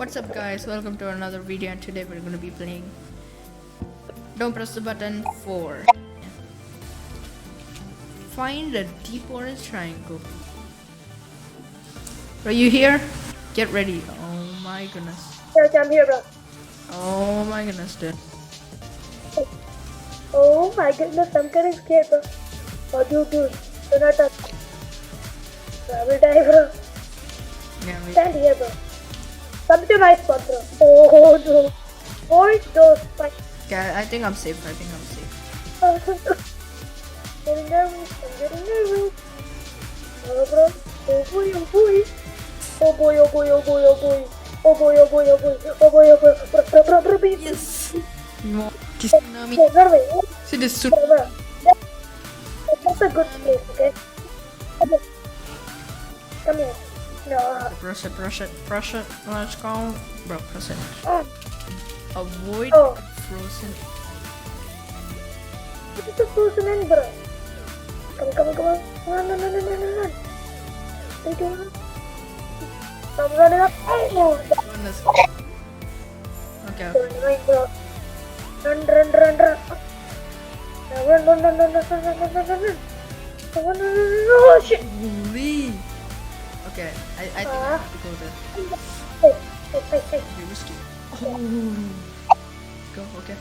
What's up guys, welcome to another video, and today we're gonna be playing Don't Press the Button 4. Find the deep orange triangle. Are you here? Get ready. Oh my goodness. Yes, I'm here, bro. Oh my goodness, dude. Oh my goodness, I'm getting scared, bro. What do? Do not touch. I will die, bro. Yeah, wait. Stand here, bro. Come to my spot, bro. Oh no. Avoid those spikes. Okay, I think I'm safe. Safe. Getting nervous. I'm getting nervous. Oh, bro. Oh boy, oh boy. Oh boy, oh boy, oh boy, oh boy. Oh boy, oh boy, oh boy. Oh boy, oh boy. Bro, please. Yes! No. Tsunami. Okay, run away. See this Bro, bro. That's a good place, okay? Come here. No. Press it. Let's go. Bro, press it. Oh. Avoid Oh. frozen. What is the frozen end, bro? Come on. Run. Take it on. I'm running up. Oh, Goodness. Okay. no. Run, bro. Run. Now run. Oh, shit. Holy. Okay, I think I have to go there. Hey. Be risky. Oh. Go, okay.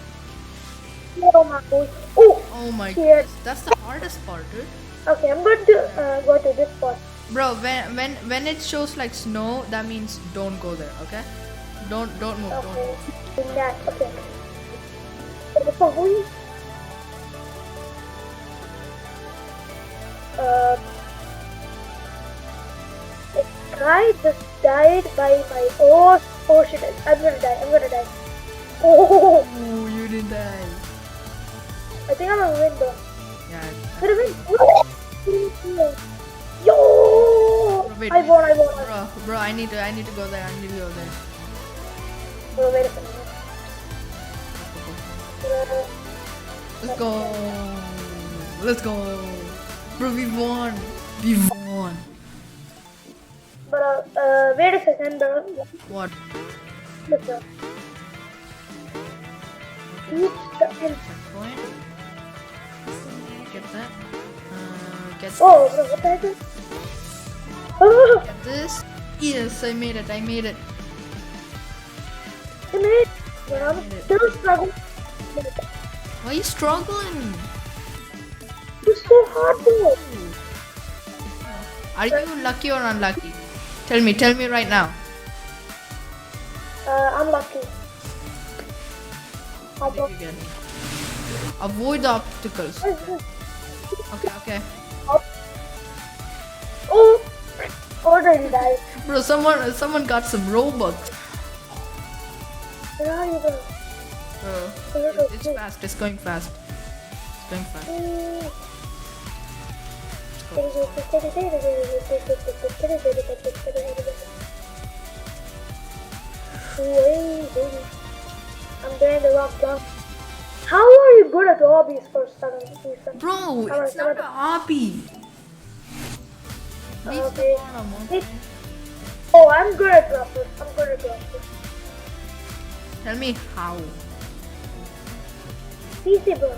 Oh, my boy. Oh, Oh my Shit. goodness. That's the hardest part, dude. okay, I'm going to go to this spot. Bro, when it shows like snow, that means don't go there, okay? Don't move, don't Okay. move. In that, okay. Oh, this guy just died by my own. Oh shit, I'm gonna die. Oh, Oh, you didn't die. I think I'm gonna win though. Yeah. Gonna win. Yo! Wait, I won. Bro, I need to go there. Bro, wait a second. Let's go. Bro, we won. But wait a second, bro. What? Listen. Checkpoint. Get that. Get Oh, bro, what the heck is? Oh, Get this. Yes, I made it. I made it. But I'm still struggling. Why are you struggling? It's so hard, bro. Are you lucky or unlucky? Tell me right now. I'm lucky. What did you get? Avoid the obstacles. Okay. Oh, already died. Bro, someone got some Robux. Where are you, bro? It's fast. It's going fast. I'm doing the wrong jump. How are you good at hobbies for some reason? Bro, it's not a hobby. Reach Okay. the bottom, okay? Oh, I'm good at droppers. Tell me how. Easy, bro.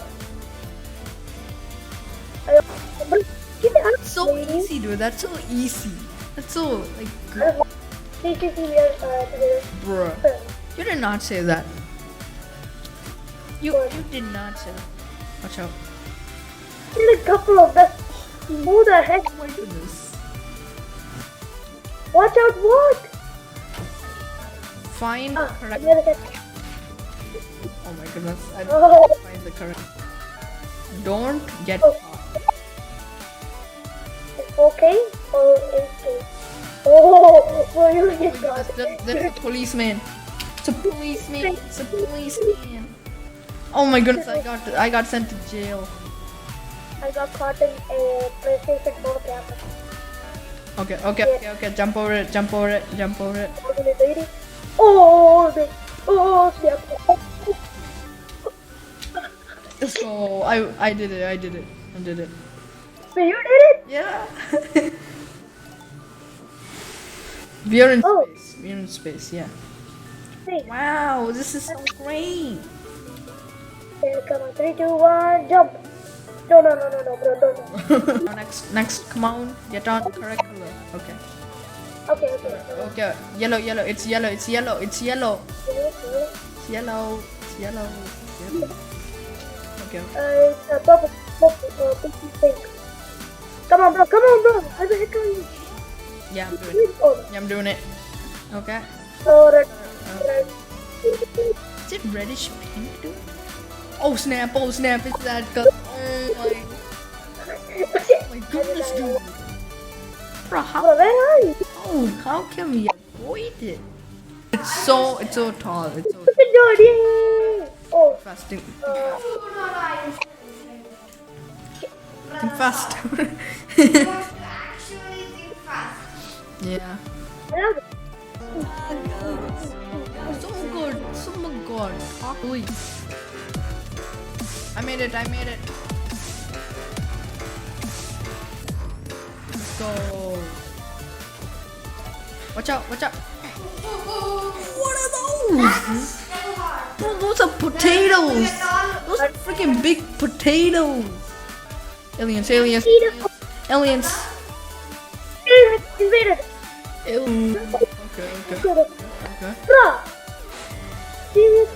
Get it out, So lady. easy, dude. That's so easy. That's so like, good. Together. Bro. You did not say that. You did not say that. Watch out. Get a couple of the. Who the heck? Oh my goodness. Watch out! What? Find Ah, correct. another heck. Oh my goodness. I Oh. don't find the correct. Don't get Oh. caught. Okay or okay? Oh, well, you get Oh my got. goodness, there's a policeman. It's a policeman. Oh my goodness, I got sent to jail. I got caught in a PlayStation 4 camera. Okay. Jump over it. Lady. Oh, snap. Let's go. I did it. So you did it? Yeah. We are in Oh. space. Yeah. Hey, Wow, this is so great. okay, come on. 3, 2, 1, jump. No, bro, don't. Now next, come on, get on correct color. Okay. Okay. Okay, yellow, it's yellow. Yellow, yellow. It's yellow. Okay. It's purple, pink. Come on, bro. How the heck are you? Yeah, I'm doing it. Oh, Yeah, I'm doing it. Okay. oh, red. Is it reddish pink, dude? Oh snap, it's that color. Oh my goodness, dude. Bro, Bro, where are you? how can we avoid it? It's so tall. It's so Look at George, yay! Oh, fasting. uh, Think fast. Yeah. I love it. So good. Ui. I made it. Let's go. Watch out. What are those? Bro, those are potatoes. Those are freaking big potatoes. Aliens. Invaded. Ew. Okay. Bro, serious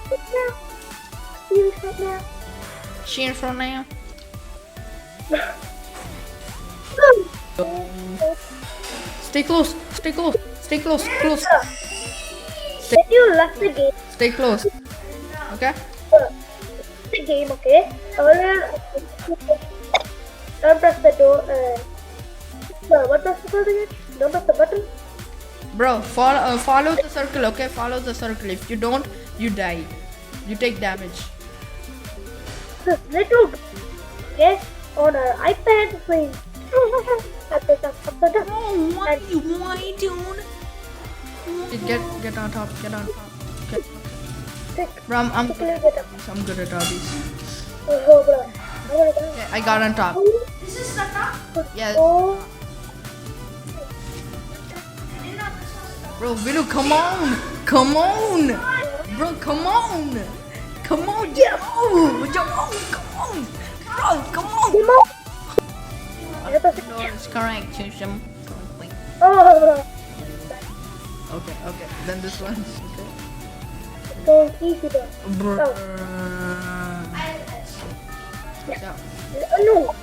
right now. Cheering for now. Stay close. When you left the game, Stay close. Okay? okay? Don't press the door. What press the button again? Don't press the button. Bro, follow the circle, okay? Follow the circle. If you don't, you die. You take damage. This little, okay? On our iPad screen. Oh, why, dude? Get on top. Okay. Bro, I'm good at all these. Oh, bro. Okay, I got on top. This is the top? Yes. Oh. Bro, Vinu, come on. Bro, come on. Yeah. Come on. Bro, come on. Come on. No, it's correct. Choose them. Oh, Okay. Then this one. Okay. so easy though. Bro. Yeah. So, No.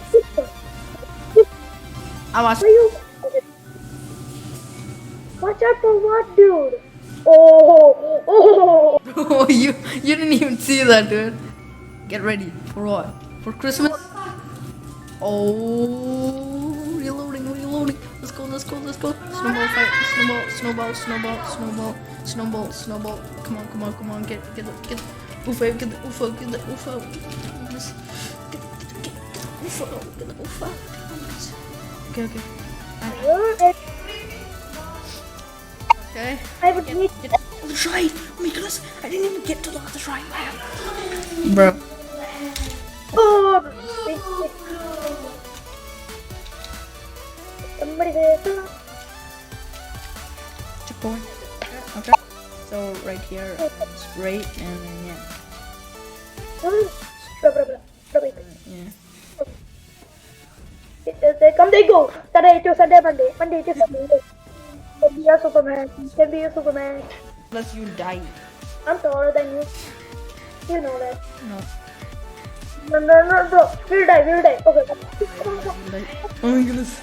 I was. Why you? Watch out for what, dude? Oh. Oh, you didn't even see that, dude. Get ready for what? For Christmas? Oh, reloading. Let's go. Snowball. Come on. Get the UFO. Get the UFO. Get the UFO. Okay. Okay. I would need. Get to the shrine. Oh my goodness, I didn't even get to the other shrine, man. Bro. Oh. Somebody there. Checkpoint. Okay. So right here, straight, and then yeah. Yeah. They come, they go. Sunday to Sunday, Monday to Sunday. Can be a Superman. Unless you die. I'm taller than you. You know that. No. No, bro. We'll die. Okay. Oh my goodness.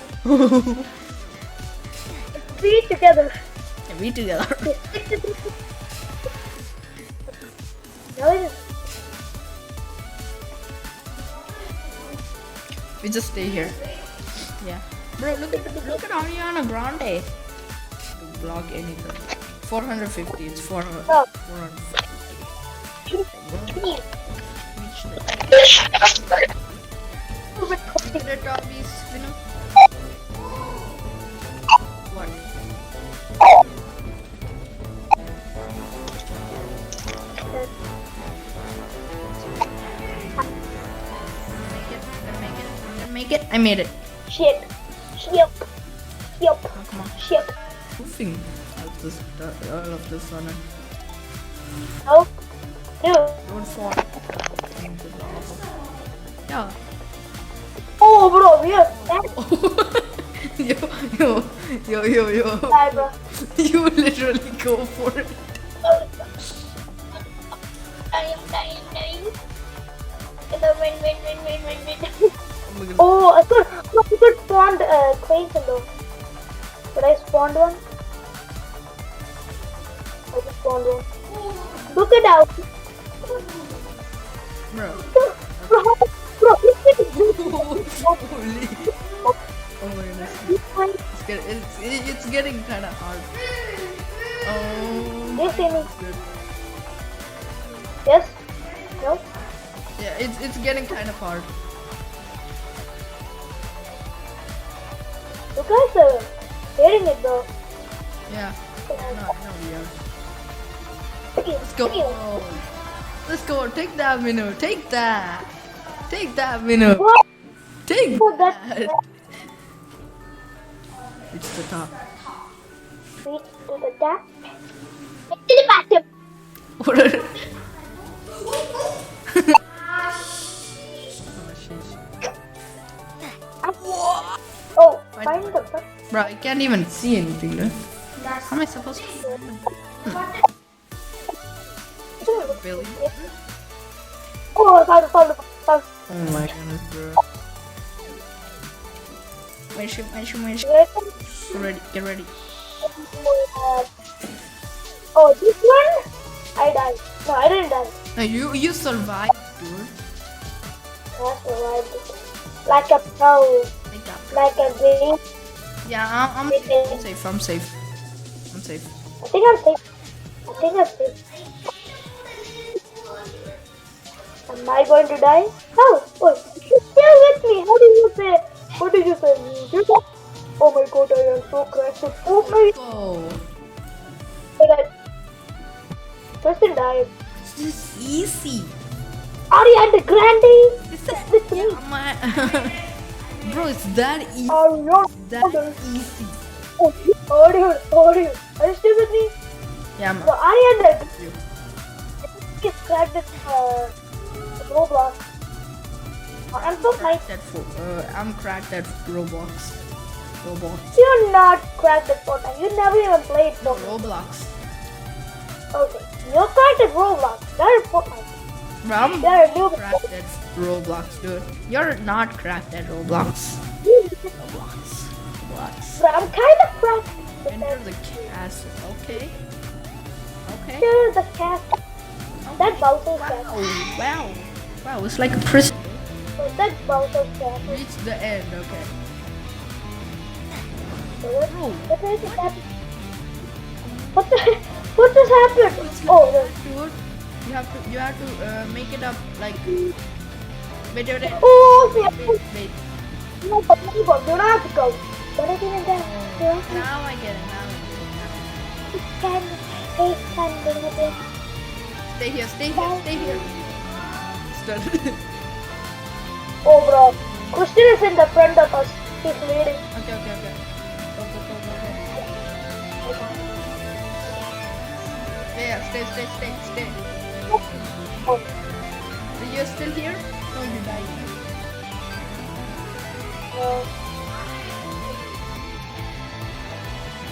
Three together. Yeah, we together. Now it is. We just stay here. Yeah. Bro, look at Ariana Grande. Block anything. 450. It's 400. Oh. 450. Get it, Dobbies, you know? What? Make it. I made it. Shit. Yep. Oh, come on. Shit. Goofing. all of this on it. No. Dude. Don't fall into the lava. Yeah. Oh, bro, we are dead. Yo. Die, bro. You literally go for it. Dying. Win. Oh my god. Oh, I could spawn cranes in though. Did I spawn one? I just spawned one. Look it out. Bro. Bro, Holy. Oh my goodness. It's getting kind of hard. Oh. You see me? That's good. Yes? No? Yeah, it's getting kind of hard. You guys are hitting it though. Yeah. No, we are. Let's Go. Let's go. Take that, Minu. Take that. Take that, Minu. What? Take Oh, that. that's It's the top. reach to the top. To the bottom. What are Oh, find the button. Bro, I can't even see anything, no? How am I supposed to Billy? Oh, I found it. Oh my goodness, bro. Wait, Get ready. Oh, this one? I died. No, I didn't die. No, you survived, dude. I survived it. Like a pro. Like that. Like a game. Yeah, I'm safe. I'm safe. I think I'm safe. Am I going to die? Oh, you're still with me. How did you say? What did you say? Oh my god, I am so crashed. Oh my god. Person died. This is easy. Ariana Grande. Is that With me. yeah, my bro, it's that easy. Ariana That Grande. easy. Oh, audio. Are you still with me? Yeah, So Ariana you. is cracked at Roblox. I'm so nice. I'm cracked at Roblox. You're not cracked at Fortnite. You never even played Fortnite. Roblox. Okay. You're cracked at Roblox. Not at Fortnite. Bro, I'm You're a new cracked at Roblox, dude. You're not cracked at Roblox. Roblox. But I'm kind of cracked. Enter the castle. Okay. Enter the castle. That Bowser's castle. Wow, it's like a prison. So that's Bowser's castle. Reach the end, okay. So what? Bro, What is that? What just happened? Oh, no. dude, you have to make it up like. Wait. Oh, Wait. no, but you don't have to go. But I didn't get it. Now I get it. Stay here. Stay here. Start. Oh, bro. Christian is in the front of us. He's waiting. Okay. Go. Yeah, stay. Oh. You're still here? No, you died.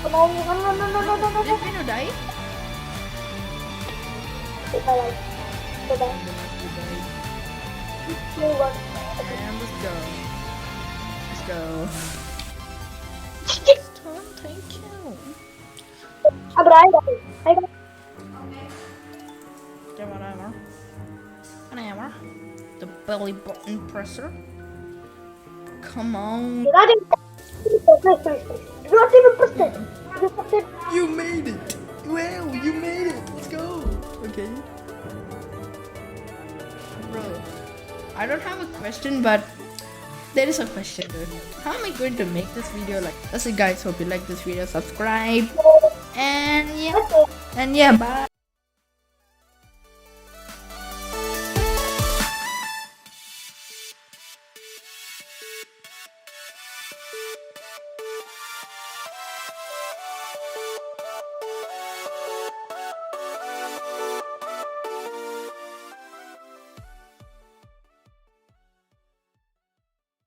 Come on. No. Did Pino die? It's my life. Go back. Move on. And let's go. Thank you. But I got it. Whatever. The belly button presser. Come on. You're not even press it. You press it. You made it. Wow, you made it. Let's go. Okay. Bro, I don't have a question, but there is a question, dude. How am I going to make this video? Like, that's it, guys. Hope you like this video. Subscribe. And yeah, bye.